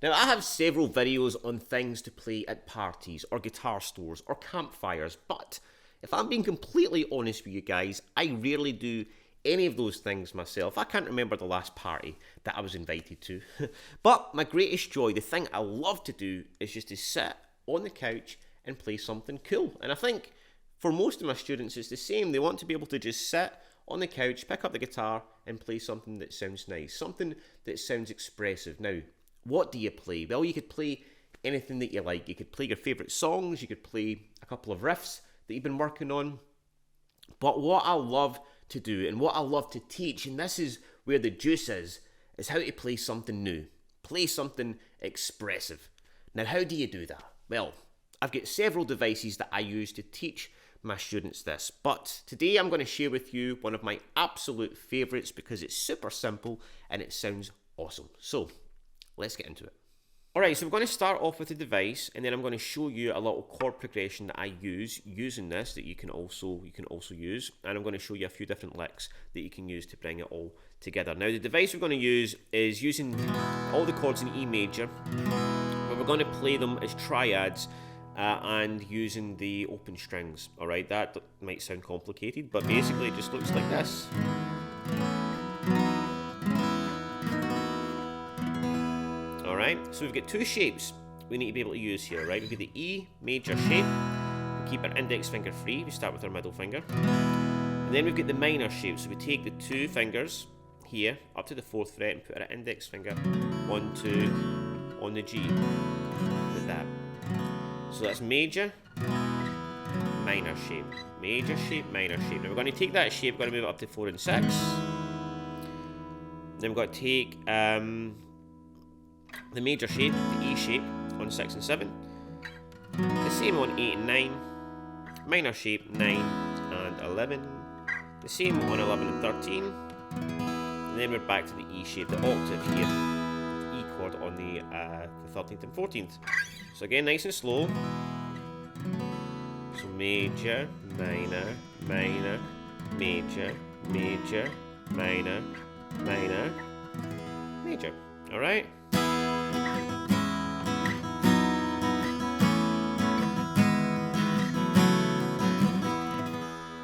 Now, I have several videos on things to play at parties or guitar stores or campfires, but if I'm being completely honest with you guys, I rarely do any of those things myself. I can't remember the last party that I was invited to. But my greatest joy, the thing I love to do, is just to sit on the couch and play something cool. And I think for most of my students it's the same. They want to be able to just sit on the couch, pick up the guitar and play something that sounds nice, something that sounds expressive. Now, what do you play? Well, you could play anything that you like. You could play your favourite songs, you could play a couple of riffs that you've been working on. But what I love to do and what I love to teach, and this is where the juice is how to play something new, play something expressive. Now, how do you do that? Well, I've got several devices that I use to teach my students this, but today I'm going to share with you one of my absolute favourites because it's super simple and it sounds awesome. So let's get into it. Alright, so we're going to start off with the device, and then I'm going to show you a little chord progression that I use using this that you can also use, and I'm going to show you a few different licks that you can use to bring it all together. Now, the device we're going to use is using all the chords in E major, but we're going to play them as triads and using the open strings. Alright, that might sound complicated, but basically it just looks like this. Alright, so we've got two shapes we need to be able to use here, right? We've got the E major shape. We keep our index finger free. We start with our middle finger. And then we've got the minor shape. So we take the two fingers here up to the 4th fret and put our index finger 1, 2 on the G. Like that. So that's major, minor shape. Major shape, minor shape. Now we're going to take that shape, we're going to move it up to 4 and 6. Then we've got to take the major shape, the E shape, on 6 and 7. The same on 8 and 9. Minor shape, 9 and 11. The same on 11 and 13. And then we're back to the E shape, the octave here. The E chord on the 13th and 14th. So again, nice and slow. So major, minor, minor, major, major, minor, minor, major. Alright?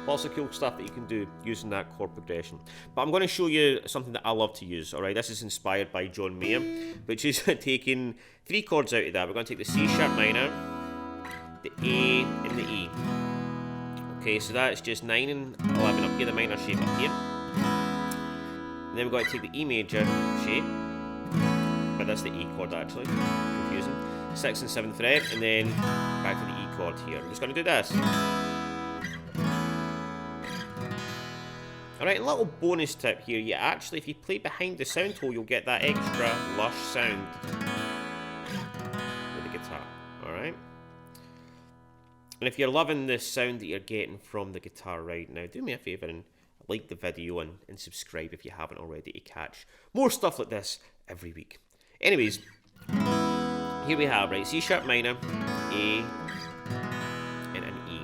Lots of cool stuff that you can do using that chord progression. But I'm going to show you something that I love to use. Alright, this is inspired by John Mayer, which is taking 3 chords out of that. We're going to take the C sharp minor, the A and the E. Okay, so that's just 9 and 11 up here, the minor shape up here. And then we're going to take the E major shape, but that's the E chord actually, confusing. 6th and 7th fret, and then back to the E chord here. I'm just going to do this. Alright, a little bonus tip here. You actually, if you play behind the sound hole, you'll get that extra lush sound with the guitar. Alright? And if you're loving the sound that you're getting from the guitar right now, do me a favour and like the video and subscribe if you haven't already to catch more stuff like this every week. Anyways, here we have, right, C sharp minor, A, and an E.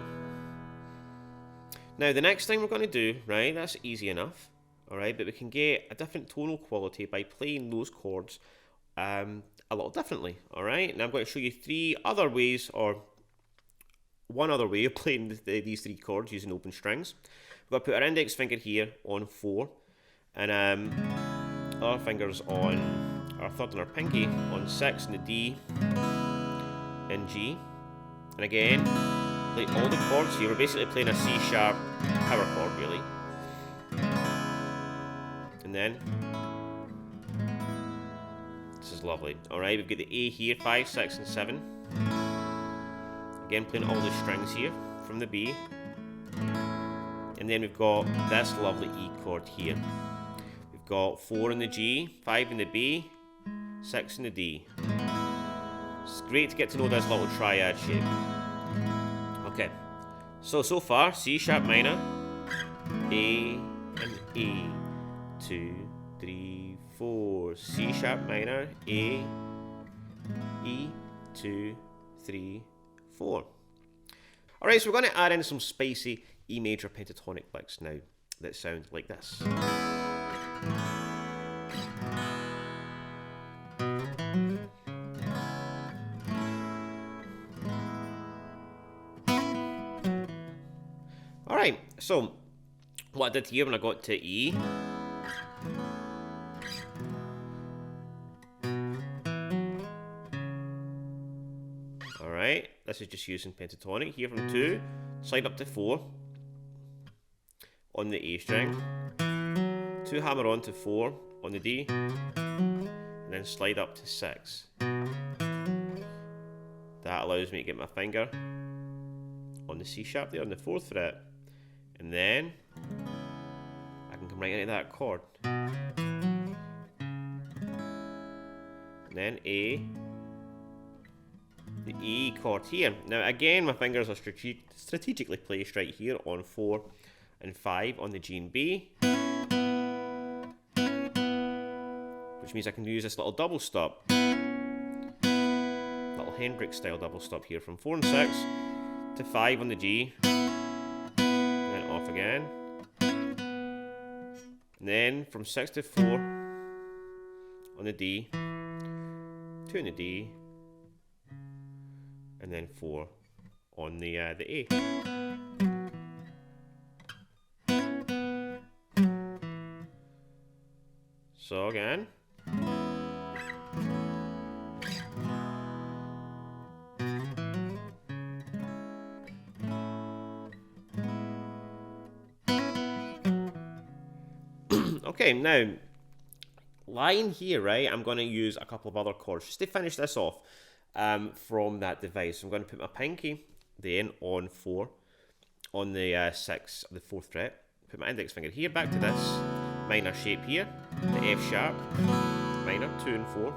Now, the next thing we're going to do, right, that's easy enough, alright, but we can get a different tonal quality by playing those chords a little differently, alright? Now, I'm going to show you 3 other ways, or one other way of playing these 3 chords using open strings. We're going to put our index finger here on 4, and our fingers on our third and our pinky on 6 and the D and G. And again, play all the chords here. We're basically playing a C sharp power chord, really. And then this is lovely. Alright, we've got the A here, 5, 6, and 7. Again, playing all the strings here from the B. And then we've got this lovely E chord here. We've got 4 in the G, 5 in the B, 6 in the D. It's great to get to know this little triad shape. Okay, so far, C sharp minor, A and E, 2, 3, 4, C sharp minor, A, E, 2, 3, 4. Alright, so we're going to add in some spicy E major pentatonic licks now that sound like this. So, what I did here when I got to E, alright, this is just using pentatonic here from 2, slide up to 4 on the A string, 2 hammer on to 4 on the D, and then slide up to 6. That allows me to get my finger on the C sharp there on the 4th fret, and then I can come right into that chord. And then A, the E chord here. Now again, my fingers are strategically placed right here on 4 and 5 on the G and B, which means I can use this little double stop, little Hendrix style double stop here from 4 and 6 to 5 on the G, then off again, and then from 6 to 4 on the D, 2 on the D, and then 4 on the A. So again. Okay, now, lying here, right, I'm going to use a couple of other chords just to finish this off from that device. I'm going to put my pinky then on 4, on the 6 of the 4th fret, put my index finger here, back to this minor shape here, the F sharp, minor, 2 and 4,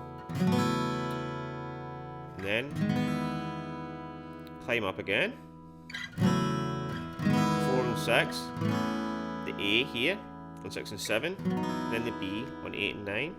and then climb up again, 4 and 6, the A here, on 6 and 7, then the B on 8 and 9,